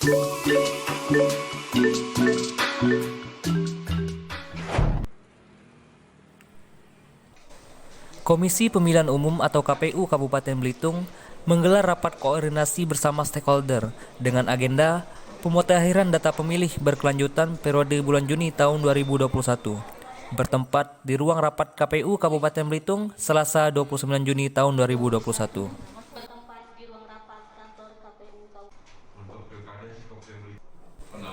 Komisi Pemilihan Umum atau KPU Kabupaten Belitung menggelar rapat koordinasi bersama stakeholder dengan agenda pemutahiran data pemilih berkelanjutan periode bulan Juni tahun 2021. Bertempat di ruang rapat KPU Kabupaten Belitung Selasa 29 Juni tahun 2021.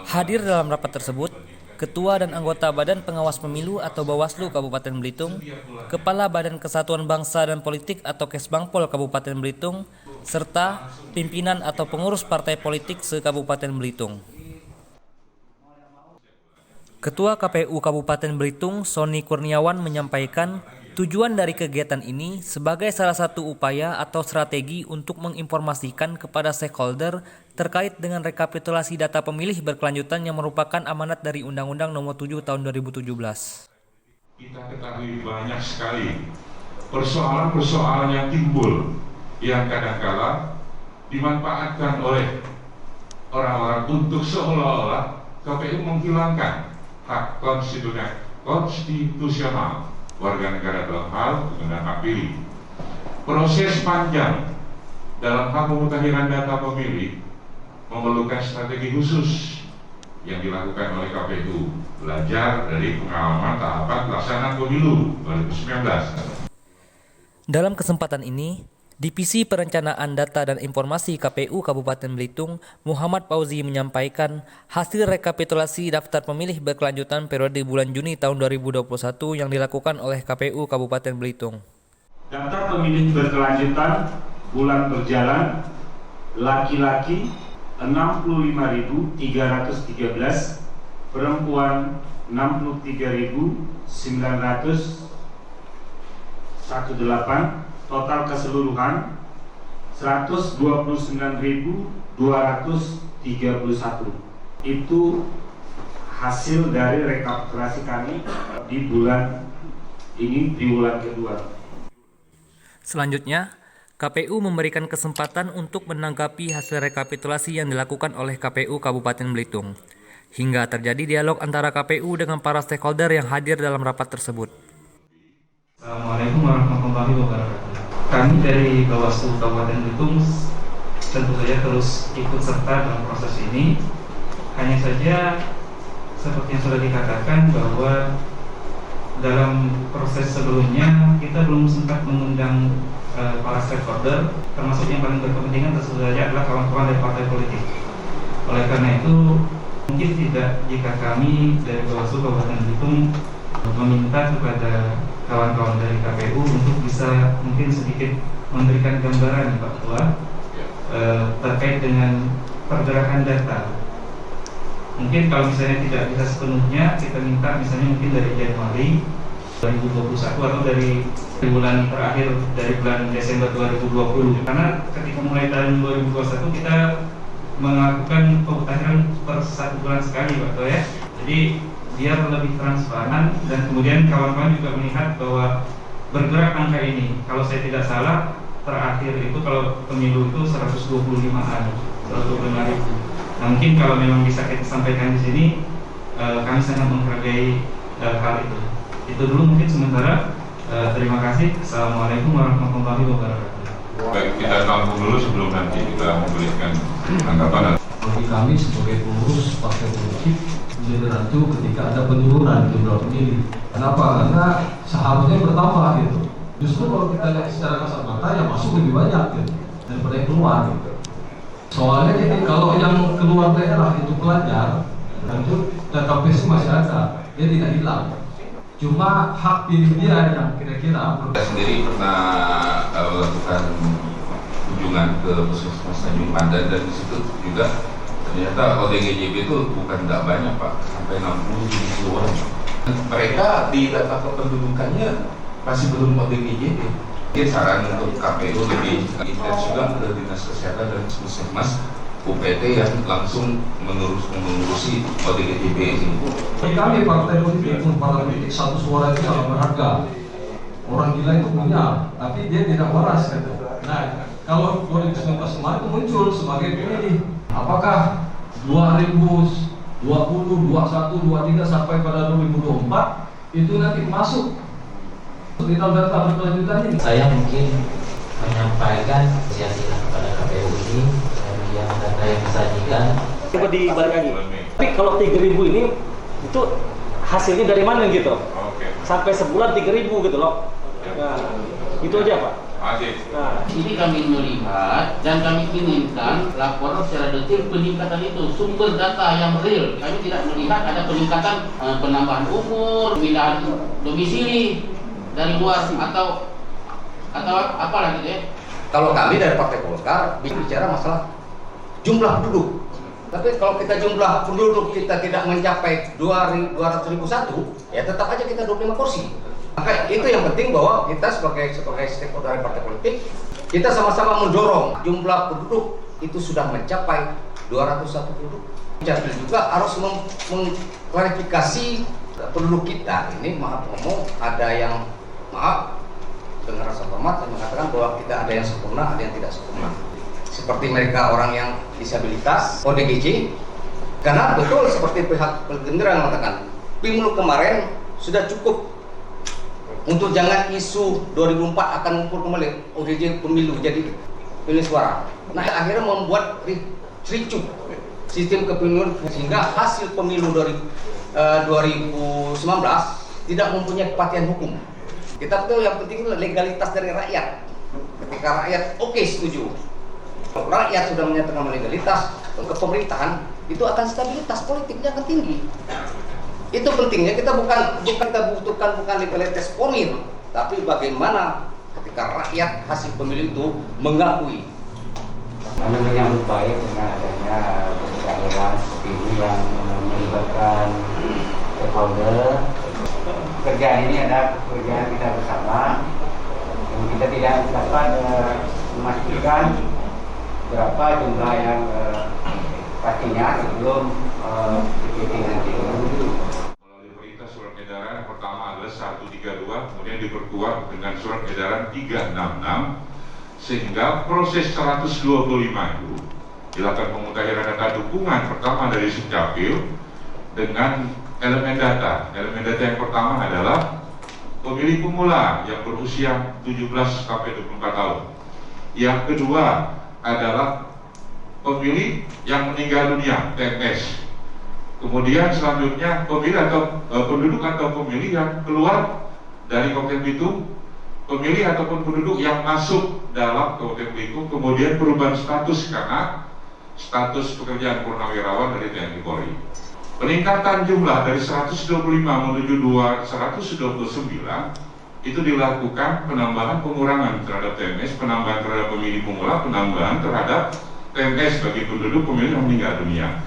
Hadir dalam rapat tersebut, Ketua dan anggota Badan Pengawas Pemilu atau Bawaslu Kabupaten Belitung, Kepala Badan Kesatuan Bangsa dan Politik atau Kesbangpol Kabupaten Belitung, serta pimpinan atau pengurus partai politik se-Kabupaten Belitung. Ketua KPU Kabupaten Belitung, Sony Kurniawan menyampaikan tujuan dari kegiatan ini sebagai salah satu upaya atau strategi untuk menginformasikan kepada stakeholder terkait dengan rekapitulasi data pemilih berkelanjutan yang merupakan amanat dari Undang-Undang Nomor 7 Tahun 2017. Kita ketahui banyak sekali persoalan-persoalan yang timbul yang kadang-kala dimanfaatkan oleh orang-orang untuk seolah-olah KPU menghilangkan hak konstitusional warga negara dalam hal penggunaan hak pilih. Proses panjang dalam hal pemutakhiran data pemilih memerlukan strategi khusus yang dilakukan oleh KPU, belajar dari pengalaman tahapan pelaksanaan pemilu 2019. Dalam kesempatan ini, Divisi Perencanaan Data dan Informasi KPU Kabupaten Belitung, Muhammad Fauzi menyampaikan hasil rekapitulasi daftar pemilih berkelanjutan periode bulan Juni tahun 2021 yang dilakukan oleh KPU Kabupaten Belitung. Daftar pemilih berkelanjutan bulan berjalan, laki-laki 65.313, perempuan 63.918, total keseluruhan 129.231. Itu hasil dari rekapitulasi kami di bulan ini, di bulan kedua. Selanjutnya, KPU memberikan kesempatan untuk menanggapi hasil rekapitulasi yang dilakukan oleh KPU Kabupaten Belitung, hingga terjadi dialog antara KPU dengan para stakeholder yang hadir dalam rapat tersebut. Assalamualaikum warahmatullahi wabarakatuh. Kami dari Bawaslu Kabupaten Belitung tentu saja terus ikut serta dalam proses ini. Hanya saja seperti yang sudah dikatakan bahwa dalam proses sebelumnya kita belum sempat mengundang para stakeholder, termasuk yang paling berkepentingan tentu saja adalah kawan-kawan dari partai politik. Oleh karena itu mungkin tidak jika kami dari Bawaslu Kabupaten Belitung meminta kepada kawan-kawan dari KPU untuk bisa mungkin sedikit memberikan gambaran Pak Ketua terkait dengan pergerakan data. Mungkin kalau misalnya tidak bisa sepenuhnya, kita minta misalnya mungkin dari Januari 2021 atau dari bulan terakhir dari bulan Desember 2020. Karena ketika mulai tahun 2021 kita melakukan pemutakhiran per 1 bulan sekali Pak Ketua ya. Jadi biar lebih transparan dan kemudian kawan-kawan juga melihat bahwa bergerak angka ini. Kalau saya tidak salah terakhir itu kalau pemilu itu 125-an, 125.000. Nah mungkin kalau memang bisa kita sampaikan di sini, kami sangat menghargai hal itu. Itu dulu mungkin sementara. Terima kasih. Assalamualaikum warahmatullahi wabarakatuh. Baik, kita tampung dulu sebelum nanti kita memberikan tanggapan. Bagi kami sebagai pengurus partai politik, jadi tentu ketika ada penurunan jumlah pemilih. Kenapa? Karena seharusnya bertambah gitu. Justru kalau kita lihat secara kasat mata yang masuk lebih banyak gitu daripada yang keluar gitu. Soalnya jadi kalau yang keluar daerah itu pelajar, tentu data base masih ada, dia tidak hilang. Cuma hak pilih dia yang kira-kira. Saya sendiri pernah melakukan kunjungan ke Puskesmas Tanjung Pandan dan di situ juga ternyata ODGJB itu bukan tidak banyak Pak, sampai 60-70 orang. Mereka di data kependudukannya masih belum ODGJB. Jadi saran untuk KPU lebih intens juga ke Dinas Kesehatan dan Puskesmas UPT yang langsung mengurusi ODGJB ini. Kami partai politik satu suara itu sangat berharga. Orang gila itu punya, tapi dia tidak waras gitu. Nah, kalau 2019 kemarin itu muncul sebagai pemilih, apakah 2020, 21, 23 sampai pada 2024 itu nanti masuk di dalam data berkelanjutan ini. Saya mungkin menyampaikan sia-sia kepada KPU ini dari yang data yang disajikan. Coba dibalik lagi. Tapi kalau 3.000 ini itu hasilnya dari mana gitu? Oke. Sampai sebulan 3.000 gitu loh. Nah, itu aja Pak. Aziz. Nah, Ini kami melihat dan kami inginkan laporan secara detail peningkatan itu, sumber data yang real. Kami tidak melihat ada peningkatan penambahan umur, pemindahan domisili dari luar atau apalah gitu ya. Kalau kami dari Partai Golkar bicara masalah jumlah penduduk. Tapi kalau kita jumlah penduduk kita tidak mencapai 200.001, ya tetap aja kita 25 kursi. Maka itu yang penting bahwa kita sebagai stakeholder dari partai politik, kita sama-sama mendorong jumlah penduduk itu sudah mencapai 201 penduduk. Jadi juga harus mengklarifikasi penduduk kita ini, maaf ngomong, ada yang dengan rasa hormat dan mengatakan bahwa kita ada yang sempurna, ada yang tidak sempurna. Seperti mereka orang yang disabilitas, ODGJ, karena betul seperti pihak Gerindra mengatakan, pemilu kemarin sudah cukup untuk jangan isu 2004 akan ngumpul kembali ODGJ pemilu jadi pilih suara. Nah akhirnya membuat ricuh sistem kepemiluan sehingga hasil pemilu 2019 tidak mempunyai kepastian hukum. Kita tahu yang penting adalah legalitas dari rakyat. Ketika rakyat oke setuju, rakyat sudah menyatakan legalitas ke pemerintahan, itu akan stabilitas politiknya akan tinggi. Itu pentingnya, kita butuhkan legalitas formil, tapi bagaimana ketika rakyat hasil pemilu itu mengakui. Kami menyambut baik dengan adanya perbedaan seperti ini yang melibatkan stakeholder. Pekerjaan ini adalah pekerjaan kita bersama. Kita tidak dapat memastikan berapa jumlah yang pastinya sebelum PPT nanti. Melalui perintah surat edaran pertama adalah 132, kemudian diperkuat dengan surat edaran 366, sehingga proses 125 itu dilakukan pemutahiran data dukungan pertama dari Sukcapil dengan elemen data. Elemen data yang pertama adalah pemilih pemula yang berusia 17 sampai 24 tahun. Yang kedua adalah pemilih yang meninggal dunia, TMS. Kemudian selanjutnya pemilih atau penduduk atau pemilih yang keluar dari Kabupaten Belitung, pemilih ataupun penduduk yang masuk dalam Kabupaten Belitung, kemudian perubahan status karena status pekerjaan purnawirawan dari TNI Polri. Peningkatan jumlah dari 125 menuju 129 itu dilakukan penambahan pengurangan terhadap TMS, penambahan terhadap pemilih pemula, penambahan terhadap TMS bagi penduduk pemilih yang meninggal dunia.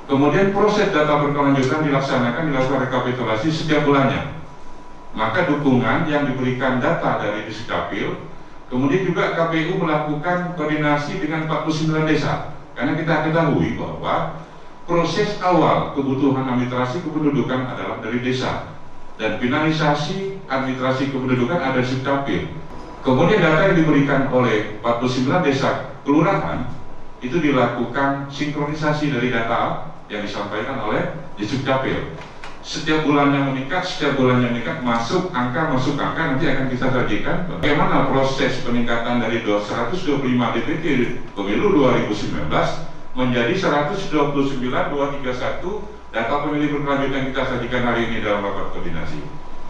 Kemudian proses data berkelanjutan dilaksanakan rekapitulasi setiap bulannya. Maka dukungan yang diberikan data dari Disdapil, kemudian juga KPU melakukan koordinasi dengan 49 desa. Karena kita ketahui bahwa proses awal kebutuhan administrasi kependudukan adalah dari desa, dan finalisasi administrasi kependudukan ada di Disdapil. Kemudian data yang diberikan oleh 49 desa kelurahan itu dilakukan sinkronisasi dari data yang disampaikan oleh Disdapil. Setiap bulannya meningkat, masuk angka, nanti akan kita sajikan bagaimana proses peningkatan dari 125 DPT pemilu 2019 menjadi 129.231 data pemilih berkelanjutan kita sajikan hari ini dalam rapat koordinasi.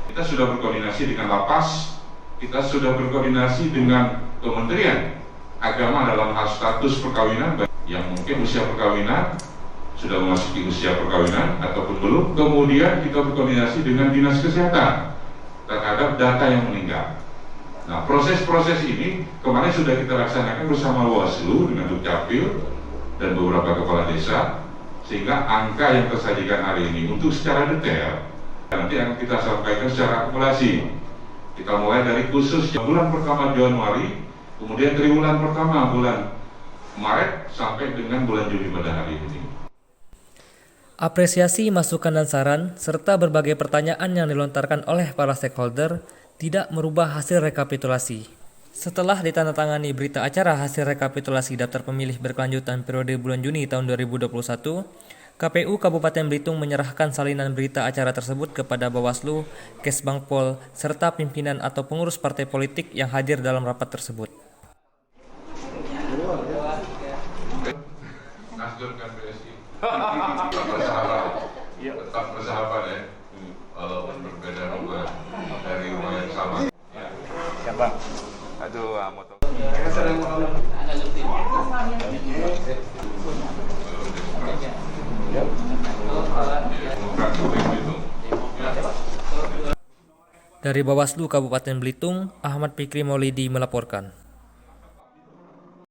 Kita sudah berkoordinasi dengan Lapas, kita sudah berkoordinasi dengan Kementerian Agama dalam hal status perkawinan yang mungkin usia perkawinan sudah memasuki usia perkawinan ataupun belum. Kemudian kita berkoordinasi dengan Dinas Kesehatan terhadap data yang meninggal. Nah, proses-proses ini kemarin sudah kita laksanakan bersama Bawaslu dengan Dukcapil dan beberapa kepala desa, sehingga angka yang tersajikan hari ini untuk secara detail nanti akan kita sampaikan secara akumulasi. Kita mulai dari khusus bulan pertama Januari, kemudian triwulan pertama bulan Maret sampai dengan bulan Juli pada hari ini. Apresiasi, masukan dan saran, serta berbagai pertanyaan yang dilontarkan oleh para stakeholder tidak merubah hasil rekapitulasi. Setelah ditandatangani berita acara hasil rekapitulasi daftar pemilih berkelanjutan periode bulan Juni tahun 2021, KPU Kabupaten Belitung menyerahkan salinan berita acara tersebut kepada Bawaslu, Kesbangpol, serta pimpinan atau pengurus partai politik yang hadir dalam rapat tersebut. Nasdem kan PSI tetap bersahabat, ya. Walaupun berbeda rumah dari rumah yang sama. Siapa? Aduh, motor. Dari Bawaslu Kabupaten Belitung, Ahmad Fikri Maulidi melaporkan.